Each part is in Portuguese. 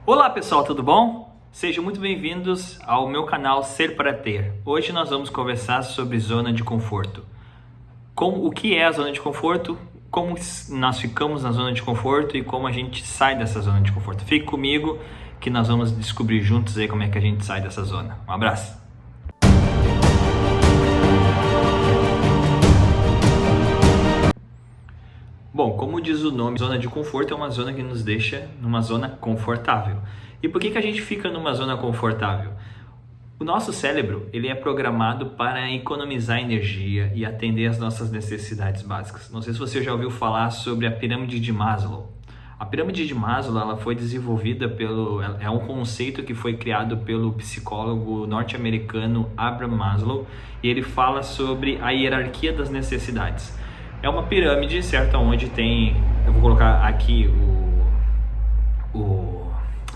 Olá pessoal, tudo bom? Sejam muito bem-vindos ao meu canal Ser para Ter. Hoje nós vamos conversar sobre zona de conforto. O que é a zona de conforto, como nós ficamos na zona de conforto e como a gente sai dessa zona de conforto. Fique comigo que nós vamos descobrir juntos aí como é que a gente sai dessa zona. Um abraço! Bom, como diz o nome, zona de conforto é uma zona que nos deixa numa zona confortável. E por que a gente fica numa zona confortável? O nosso cérebro ele é programado para economizar energia e atender às nossas necessidades básicas. Não sei se você já ouviu falar sobre a pirâmide de Maslow. A pirâmide de Maslow ela foi desenvolvida é um conceito que foi criado pelo psicólogo norte-americano Abraham Maslow e ele fala sobre a hierarquia das necessidades. É uma pirâmide, certo? Onde tem, eu vou colocar aqui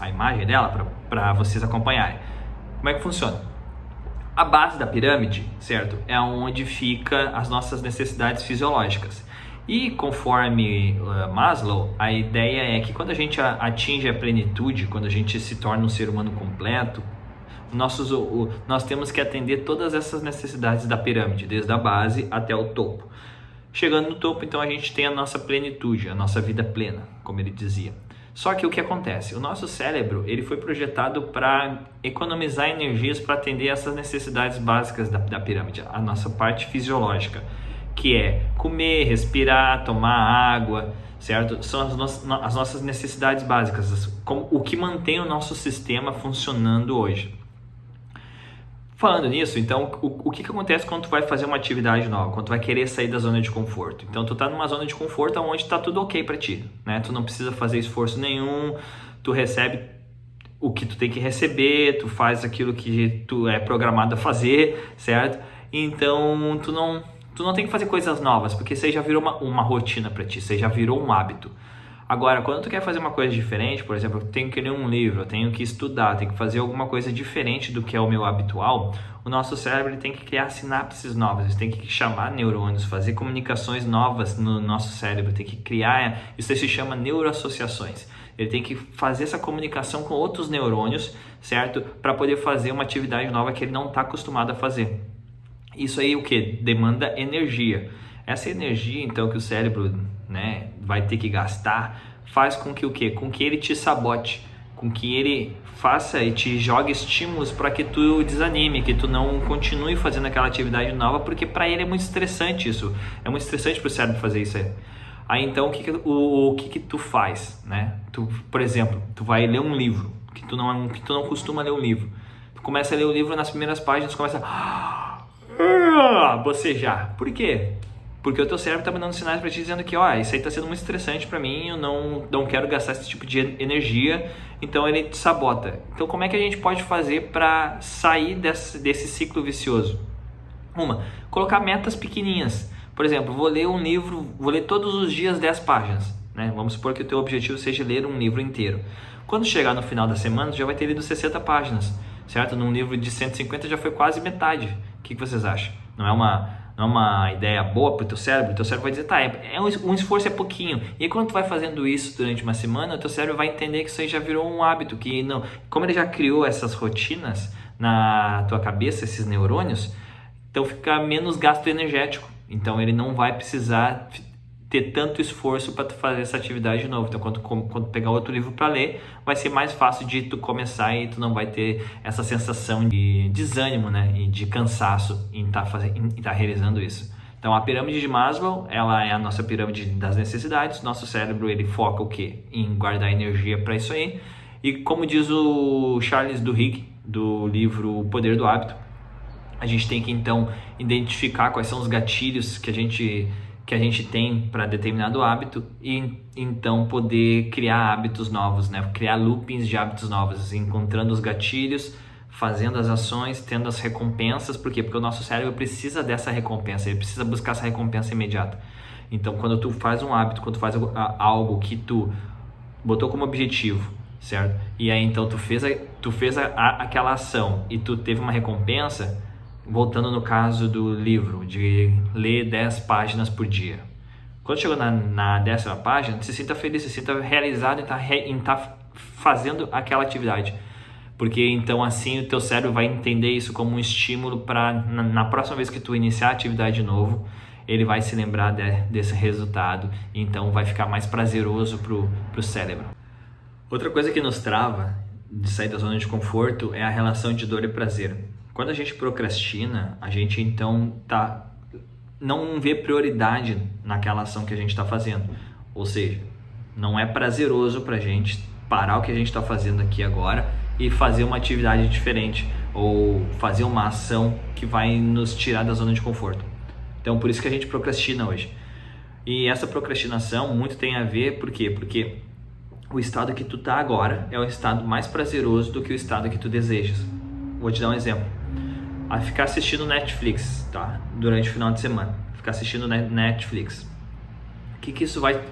a imagem dela para vocês acompanharem. Como é que funciona? A base da pirâmide, certo? É onde fica as nossas necessidades fisiológicas. E conforme Maslow, a ideia é que quando a gente atinge a plenitude, quando a gente se torna um ser humano completo, nós temos que atender todas essas necessidades da pirâmide, desde a base até o topo. Chegando no topo, então a gente tem a nossa plenitude, a nossa vida plena, como ele dizia. Só que o que acontece? O nosso cérebro ele foi projetado para economizar energias para atender essas necessidades básicas da pirâmide, a nossa parte fisiológica, que é comer, respirar, tomar água, certo? São as nossas necessidades básicas, o que mantém o nosso sistema funcionando hoje. Falando nisso, então, o que acontece quando tu vai fazer uma atividade nova, quando tu vai querer sair da zona de conforto? Então, tu tá numa zona de conforto onde está tudo ok para ti, né? Tu não precisa fazer esforço nenhum, tu recebe o que tu tem que receber, tu faz aquilo que tu é programado a fazer, certo? Então, tu não tem que fazer coisas novas, porque isso aí já virou uma rotina para ti, isso aí já virou um hábito. Agora, quando tu quer fazer uma coisa diferente, por exemplo, eu tenho que ler um livro, eu tenho que estudar, tenho que fazer alguma coisa diferente do que é o meu habitual, o nosso cérebro tem que criar sinapses novas, tem que chamar neurônios, fazer comunicações novas no nosso cérebro, tem que criar, isso se chama neuroassociações. Ele tem que fazer essa comunicação com outros neurônios, certo? Para poder fazer uma atividade nova que ele não está acostumado a fazer. Isso aí o que? Demanda energia. Essa energia, então, que o cérebro, né, vai ter que gastar, faz com que o quê? Com que ele te sabote, com que ele faça e te jogue estímulos para que tu desanime, que tu não continue fazendo aquela atividade nova, porque para ele é muito estressante isso. É muito estressante para o cérebro fazer isso aí. Aí então o que tu faz, né? Tu, por exemplo, tu vai ler um livro, que tu não costuma ler um livro. Tu começa a ler o livro, nas primeiras páginas tu começa a bocejar. Por quê? Porque o teu cérebro está mandando sinais para ti dizendo que isso aí está sendo muito estressante para mim, eu não quero gastar esse tipo de energia, então ele te sabota. Então como é que a gente pode fazer para sair desse ciclo vicioso? Colocar metas pequenininhas. Por exemplo, vou ler um livro, vou ler todos os dias 10 páginas. Né? Vamos supor que o teu objetivo seja ler um livro inteiro. Quando chegar no final da semana, tu já vai ter lido 60 páginas, certo? Num livro de 150 já foi quase metade. O que vocês acham? Não é uma ideia boa para o teu cérebro? O teu cérebro vai dizer, um esforço é pouquinho. E aí, quando tu vai fazendo isso durante uma semana, o teu cérebro vai entender que isso aí já virou um hábito, que não, como ele já criou essas rotinas na tua cabeça, esses neurônios, então fica menos gasto energético. Então ele não vai precisar ter tanto esforço para tu fazer essa atividade de novo. Então quando pegar outro livro para ler, vai ser mais fácil de tu começar e tu não vai ter essa sensação de desânimo, né? E de cansaço em estar realizando isso. Então a pirâmide de Maslow, ela é a nossa pirâmide das necessidades. Nosso cérebro ele foca o quê? Em guardar energia para isso aí. E como diz o Charles Duhigg, do livro O Poder do Hábito, a gente tem que então identificar quais são os gatilhos que a gente tem para determinado hábito e então poder criar hábitos novos, né? Criar loopings de hábitos novos, encontrando os gatilhos, fazendo as ações, tendo as recompensas. Por quê? Porque o nosso cérebro precisa dessa recompensa, ele precisa buscar essa recompensa imediata. Então quando tu faz um hábito, quando tu faz algo que tu botou como objetivo, certo? E aí então tu fez aquela ação e tu teve uma recompensa. Voltando no caso do livro, de ler 10 páginas por dia. Quando chegou na 10ª página, se sinta feliz, se sinta realizado em estar fazendo aquela atividade. Porque então assim o teu cérebro vai entender isso como um estímulo para na próxima vez que tu iniciar a atividade de novo, ele vai se lembrar desse resultado, e então vai ficar mais prazeroso pro cérebro. Outra coisa que nos trava de sair da zona de conforto é a relação de dor e prazer. Quando a gente procrastina, a gente então não vê prioridade naquela ação que a gente está fazendo. Ou seja, não é prazeroso para a gente parar o que a gente está fazendo aqui agora e fazer uma atividade diferente ou fazer uma ação que vai nos tirar da zona de conforto. Então, por isso que a gente procrastina hoje. E essa procrastinação muito tem a ver, por quê? Porque o estado que tu tá agora é o estado mais prazeroso do que o estado que tu desejas. Vou te dar um exemplo. A ficar assistindo Netflix, tá? Durante o final de semana. Ficar assistindo Netflix.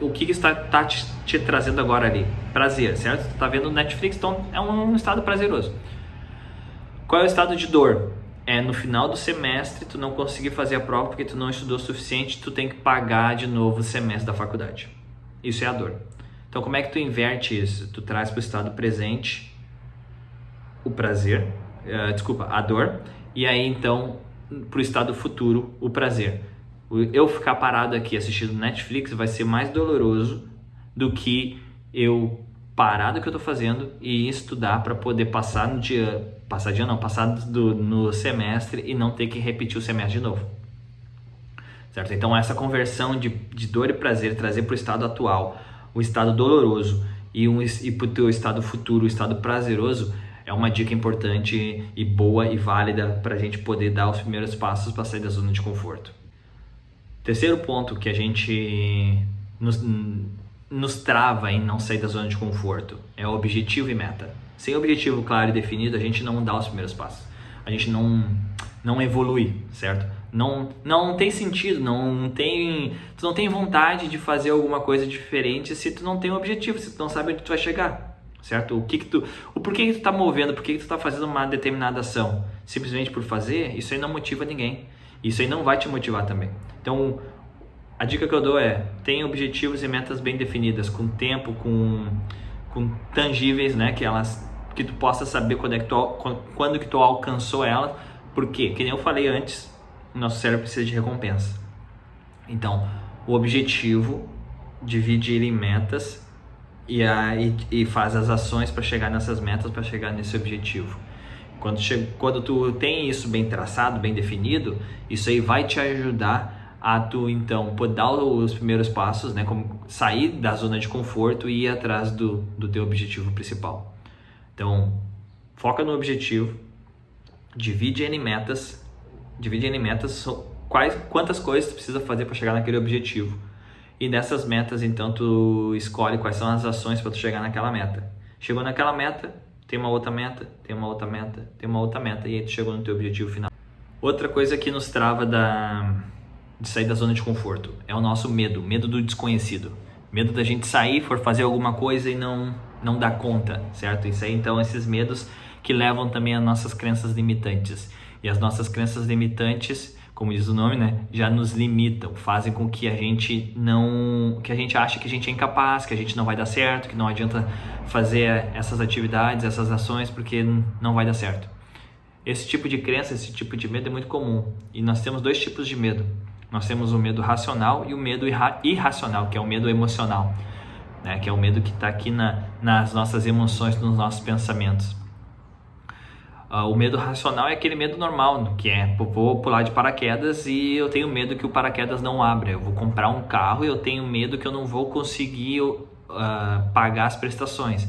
O que está te trazendo agora ali? Prazer, certo? Tu tá vendo Netflix, então é um estado prazeroso. Qual é o estado de dor? É no final do semestre tu não conseguir fazer a prova porque tu não estudou o suficiente, tu tem que pagar de novo o semestre da faculdade. Isso é a dor. Então como é que tu inverte isso? Tu traz para o estado presente o prazer, a dor, e aí então para o estado futuro o prazer. Eu ficar parado aqui assistindo Netflix vai ser mais doloroso do que eu parar do que eu estou fazendo e estudar para poder passar no semestre e não ter que repetir o semestre de novo. Certo? Então essa conversão de dor e prazer, trazer para o estado atual o estado doloroso e para o teu estado futuro, o estado prazeroso, é uma dica importante e boa e válida para a gente poder dar os primeiros passos para sair da zona de conforto. Terceiro ponto que a gente nos trava em não sair da zona de conforto é o objetivo e meta. Sem objetivo claro e definido, a gente não dá os primeiros passos. A gente não evolui, certo? Não tem sentido, tu não tem vontade de fazer alguma coisa diferente se tu não tem um objetivo, se tu não sabe onde tu vai chegar, certo? Por que tu tá movendo, por que tu tá fazendo uma determinada ação? Simplesmente por fazer, isso aí não motiva ninguém. Isso aí não vai te motivar também. Então, a dica que eu dou é: tenha objetivos e metas bem definidas, com tempo, com tangíveis, né? Que tu possa saber quando que tu alcançou elas. Por quê? Que nem eu falei antes, o nosso cérebro precisa de recompensa. Então, o objetivo, divide ele em metas e faz as ações para chegar nessas metas, para chegar nesse objetivo. Quando tu tem isso bem traçado, bem definido, isso aí vai te ajudar a tu então poder dar os primeiros passos, né, como sair da zona de conforto e ir atrás do teu objetivo principal. Então, foca no objetivo, divide ele em metas, quantas coisas tu precisa fazer para chegar naquele objetivo. E nessas metas, então, tu escolhe quais são as ações para tu chegar naquela meta. Chegou naquela meta, tem uma outra meta, tem uma outra meta, tem uma outra meta, e aí tu chegou no teu objetivo final. Outra coisa que nos trava de sair da zona de conforto é o nosso medo do desconhecido. Medo da gente sair, for fazer alguma coisa e não dar conta, certo? Isso aí, então, esses medos que levam também às nossas crenças limitantes. E as nossas crenças limitantes, como diz o nome, né, já nos limitam, fazem com que a gente ache que a gente é incapaz, que a gente não vai dar certo, que não adianta fazer essas atividades, essas ações, porque não vai dar certo. Esse tipo de crença, esse tipo de medo é muito comum. E nós temos dois tipos de medo. Nós temos o medo racional e o medo irracional, que é o medo emocional, né, que é o medo que está aqui nas nossas emoções, nos nossos pensamentos. O medo racional é aquele medo normal, que é: vou pular de paraquedas e eu tenho medo que o paraquedas não abra. Eu vou comprar um carro e eu tenho medo que eu não vou conseguir pagar as prestações.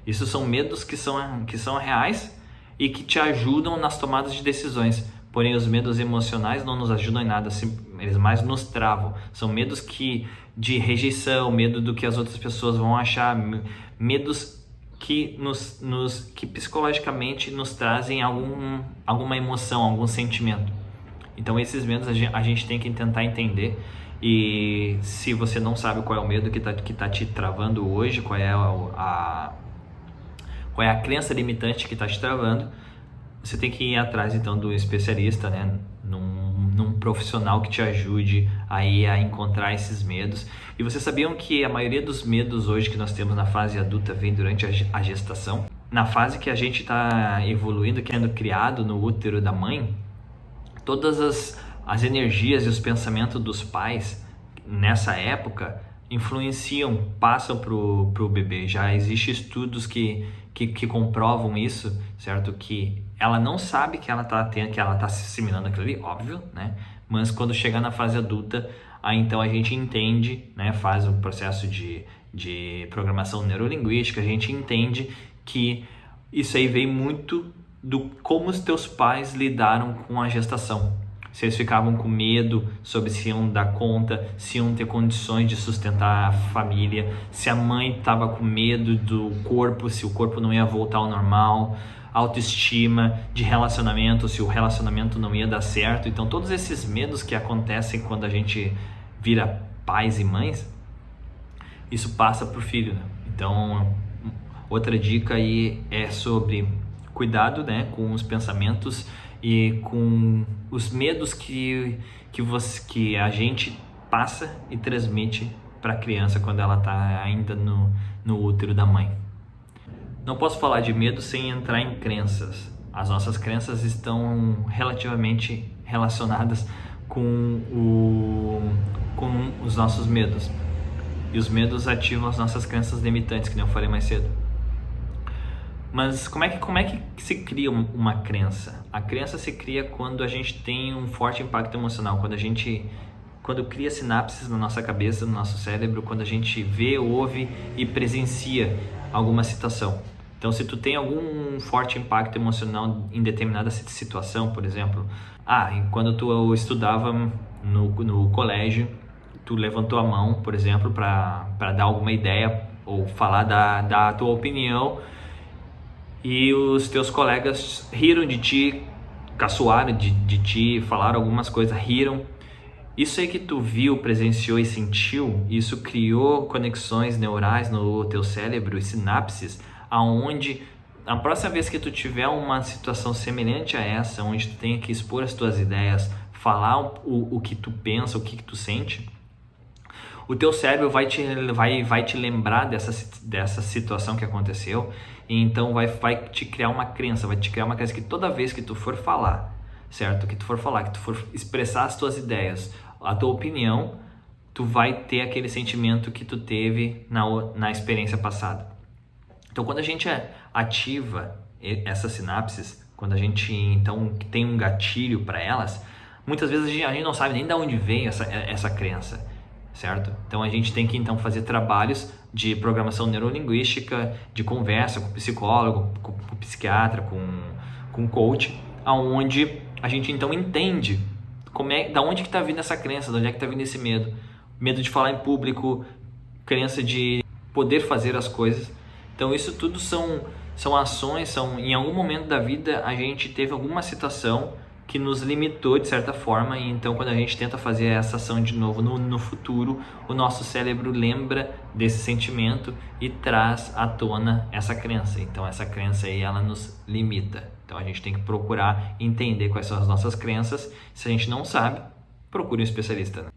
Isso são medos que são reais e que te ajudam nas tomadas de decisões. Porém, os medos emocionais não nos ajudam em nada, eles mais nos travam. São medos de rejeição, medo do que as outras pessoas vão achar, medos que psicologicamente nos trazem alguma emoção, algum sentimento. Então esses medos a gente tem que tentar entender, e se você não sabe qual é o medo que tá te travando hoje, qual é a crença limitante que está te travando, você tem que ir atrás então do especialista, né, num profissional que te ajude aí a encontrar esses medos. E vocês sabiam que a maioria dos medos hoje que nós temos na fase adulta vem durante a gestação? Na fase que a gente está evoluindo, sendo criado no útero da mãe, todas as energias e os pensamentos dos pais nessa época influenciam, passam pro bebê. Já existem estudos que comprovam isso, certo? Que ela não sabe que ela tá se assimilando aquilo ali, óbvio, né? Mas quando chegar na fase adulta, aí então a gente entende, né? Faz um processo de programação neurolinguística, a gente entende que isso aí vem muito do como os teus pais lidaram com a gestação. Se eles ficavam com medo sobre se iam dar conta, se iam ter condições de sustentar a família, se a mãe estava com medo do corpo, se o corpo não ia voltar ao normal, autoestima, de relacionamento, se o relacionamento não ia dar certo. Então todos esses medos que acontecem quando a gente vira pais e mães, isso passa para o filho, né? Então outra dica aí é sobre cuidado, né, com os pensamentos e com os medos que a gente passa e transmite para a criança quando ela está ainda no útero da mãe. Não posso falar de medo sem entrar em crenças. As nossas crenças estão relativamente relacionadas com os nossos medos. E os medos ativam as nossas crenças limitantes, que nem eu falei mais cedo. Mas como é que se cria uma crença? A crença se cria quando a gente tem um forte impacto emocional, quando cria sinapses na nossa cabeça, no nosso cérebro, quando a gente vê, ouve e presencia alguma situação. Então, se tu tem algum forte impacto emocional em determinada situação, por exemplo, quando tu estudava no colégio, tu levantou a mão, por exemplo, para dar alguma ideia ou falar da tua opinião, e os teus colegas riram de ti, caçoaram de ti, falaram algumas coisas, riram. Isso aí que tu viu, presenciou e sentiu, isso criou conexões neurais no teu cérebro e sinapses, aonde a próxima vez que tu tiver uma situação semelhante a essa, onde tu tenha que expor as tuas ideias, falar o que tu pensa, o que tu sente, o teu cérebro vai te lembrar dessa situação que aconteceu, e então vai te criar uma crença, que toda vez que tu for falar, certo? Que tu for expressar as tuas ideias, a tua opinião, tu vai ter aquele sentimento que tu teve na experiência passada. Então, quando a gente ativa essas sinapses, quando a gente então tem um gatilho para elas, muitas vezes a gente não sabe nem de onde veio essa crença, certo? Então a gente tem que então fazer trabalhos de programação neurolinguística, de conversa com o psicólogo, com o psiquiatra, com o coach, aonde a gente então entende da onde que está vindo essa crença, de onde é que está vindo esse medo de falar em público, crença de poder fazer as coisas. Então isso tudo são ações, em algum momento da vida a gente teve alguma situação que nos limitou de certa forma, e então quando a gente tenta fazer essa ação de novo no futuro, o nosso cérebro lembra desse sentimento e traz à tona essa crença. Então essa crença aí, ela nos limita. Então a gente tem que procurar entender quais são as nossas crenças. Se a gente não sabe, procure um especialista, né?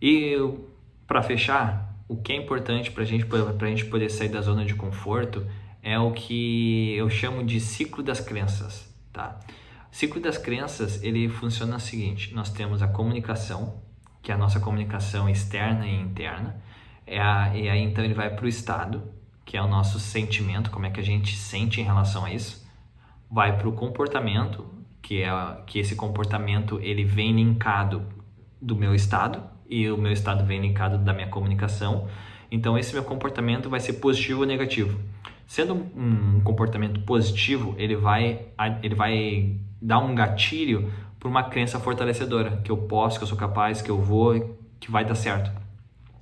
E para fechar, o que é importante para a gente poder sair da zona de conforto é o que eu chamo de ciclo das crenças, tá? O ciclo das crenças, ele funciona o seguinte: nós temos a comunicação, que é a nossa comunicação externa e interna, e aí então ele vai para o estado, que é o nosso sentimento, como é que a gente sente em relação a isso, vai para o comportamento, que esse comportamento ele vem linkado do meu estado, e o meu estado vem linkado da minha comunicação. Então esse meu comportamento vai ser positivo ou negativo. Sendo um comportamento positivo, ele vai dar um gatilho para uma crença fortalecedora, que eu posso, que eu sou capaz, que eu vou, que vai dar certo.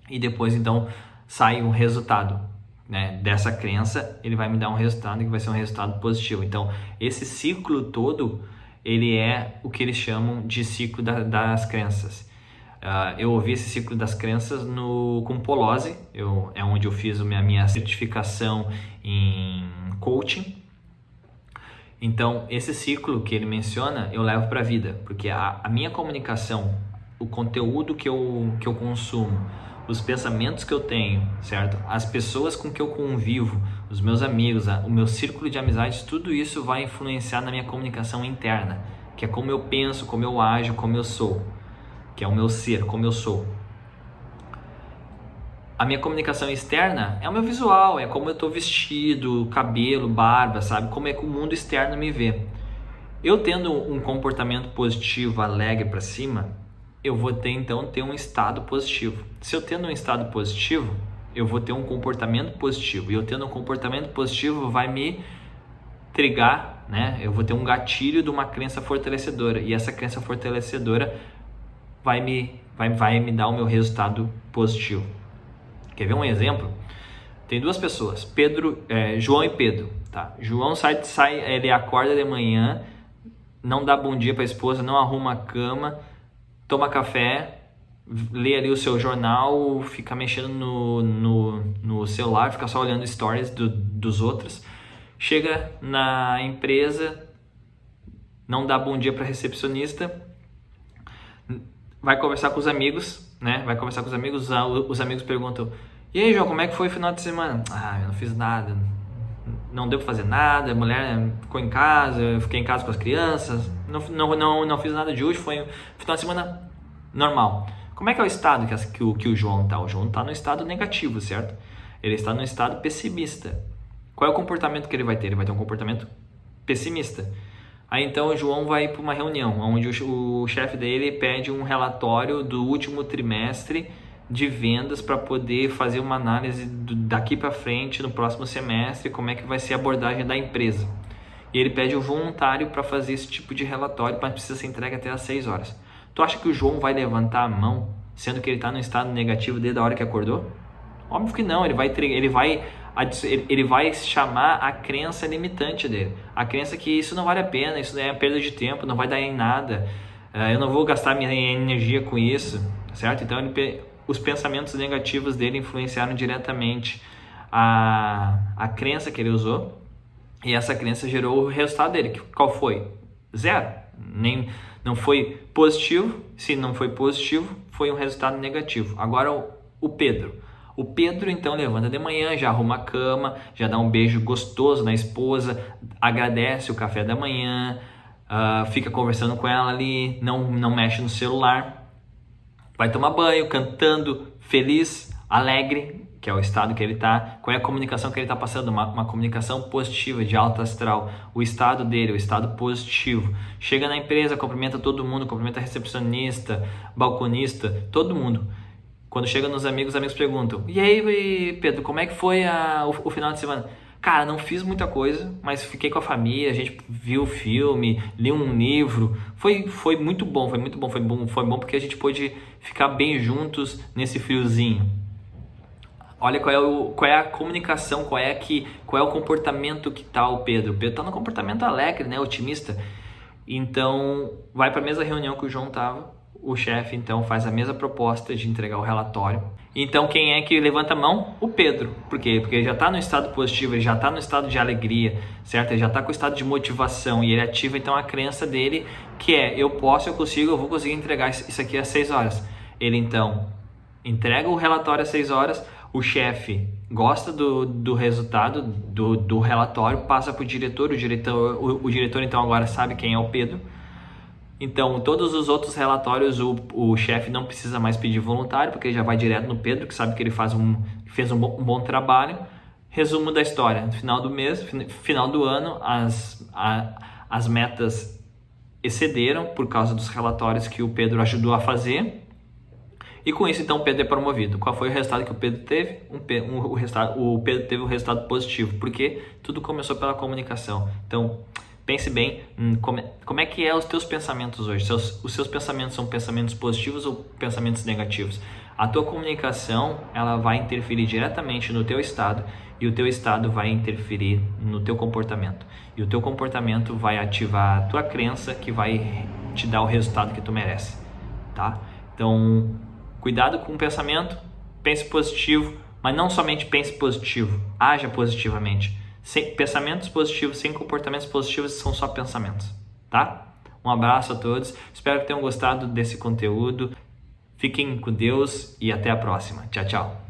E depois então sai um resultado, né, dessa crença, ele vai me dar um resultado que vai ser um resultado positivo. Então esse ciclo todo, ele é o que eles chamam de ciclo das crenças. Eu ouvi esse ciclo das crenças com Polozzi, é onde eu fiz a minha certificação em coaching. Então, esse ciclo que ele menciona, eu levo para a vida, porque a minha comunicação, o conteúdo que eu consumo, os pensamentos que eu tenho, certo? As pessoas com que eu convivo, os meus amigos, o meu círculo de amizades, tudo isso vai influenciar na minha comunicação interna, que é como eu penso, como eu ajo, como eu sou, que é o meu ser, como eu sou. A minha comunicação externa é o meu visual, é como eu estou vestido, cabelo, barba, sabe? Como é que o mundo externo me vê. Eu tendo um comportamento positivo, alegre para cima, eu vou ter um estado positivo. Se eu tendo um estado positivo, eu vou ter um comportamento positivo. E eu tendo um comportamento positivo vai me trigar, né? Eu vou ter um gatilho de uma crença fortalecedora. E essa crença fortalecedora vai me dar o meu resultado positivo. Quer ver um exemplo? Tem duas pessoas, João e Pedro. Tá? João ele acorda de manhã, não dá bom dia para a esposa, não arruma a cama, toma café, lê ali o seu jornal, fica mexendo no celular, fica só olhando stories dos outros. Chega na empresa, não dá bom dia para a recepcionista, vai conversar com os amigos, né? Os amigos perguntam: e aí, João, como é que foi o final de semana? Ah, eu não fiz nada, não deu pra fazer nada, a mulher ficou em casa, eu fiquei em casa com as crianças, não fiz nada de hoje, foi um final de semana normal. Como é que é o estado que o João tá? O João tá no estado negativo, certo? Ele está no estado pessimista. Qual é o comportamento que ele vai ter? Ele vai ter um comportamento pessimista. Aí então o João vai para uma reunião, onde o chefe dele pede um relatório do último trimestre de vendas para poder fazer uma análise daqui para frente no próximo semestre, como é que vai ser a abordagem da empresa. E ele pede um voluntário para fazer esse tipo de relatório, mas precisa ser entregue até às 6 horas. Tu acha que o João vai levantar a mão, sendo que ele está no estado negativo desde a hora que acordou? Óbvio que não, ele vai chamar a crença limitante dele, a crença que isso não vale a pena, isso é perda de tempo, não vai dar em nada, eu não vou gastar minha energia com isso, certo? Então os pensamentos negativos dele influenciaram diretamente a crença que ele usou, e essa crença gerou o resultado dele. Qual foi? Zero. Não foi positivo. Se não foi positivo, foi um resultado negativo. Agora o Pedro. O Pedro então levanta de manhã, já arruma a cama, já dá um beijo gostoso na esposa, agradece o café da manhã, fica conversando com ela ali, não mexe no celular, vai tomar banho, cantando, feliz, alegre, que é o estado que ele está. Qual é a comunicação que ele está passando? Uma comunicação positiva, de alto astral. O estado dele, o estado positivo. Chega na empresa, cumprimenta todo mundo, cumprimenta a recepcionista, balconista, todo mundo. Quando chega nos amigos, os amigos perguntam: e aí, Pedro, como é que foi o final de semana? Cara, não fiz muita coisa, mas fiquei com a família, a gente viu o filme, li um livro. Foi muito bom, foi bom porque a gente pôde ficar bem juntos nesse friozinho. Olha qual é a comunicação, qual é o comportamento que tá o Pedro. O Pedro tá no comportamento alegre, né, otimista. Então, vai para a mesma reunião que o João tava. O chefe, então, faz a mesma proposta de entregar o relatório. Então, quem é que levanta a mão? O Pedro. Por quê? Porque ele já está no estado positivo, ele já está no estado de alegria, certo? Ele já está com o estado de motivação e ele ativa, então, a crença dele, que é: eu posso, eu consigo, eu vou conseguir entregar isso aqui às 6 horas. Ele, então, entrega o relatório às 6 horas, o chefe gosta do resultado do relatório, passa para o diretor, o diretor, então, agora sabe quem é o Pedro. Então, todos os outros relatórios, o chefe não precisa mais pedir voluntário, porque ele já vai direto no Pedro, que sabe que ele fez um bom trabalho. Resumo da história: no final do mês, final do ano, as metas excederam por causa dos relatórios que o Pedro ajudou a fazer. E com isso, então, o Pedro é promovido. Qual foi o resultado que o Pedro teve? O Pedro teve um resultado positivo, porque tudo começou pela comunicação. Então, pense bem, como é que os teus pensamentos hoje? Os seus pensamentos são pensamentos positivos ou pensamentos negativos? A tua comunicação, ela vai interferir diretamente no teu estado, e o teu estado vai interferir no teu comportamento. E o teu comportamento vai ativar a tua crença, que vai te dar o resultado que tu merece, tá? Então, cuidado com o pensamento, pense positivo, mas não somente pense positivo, haja positivamente. Pensamentos positivos sem comportamentos positivos são só pensamentos, tá? Um abraço a todos, espero que tenham gostado desse conteúdo. Fiquem com Deus e até a próxima. Tchau, tchau.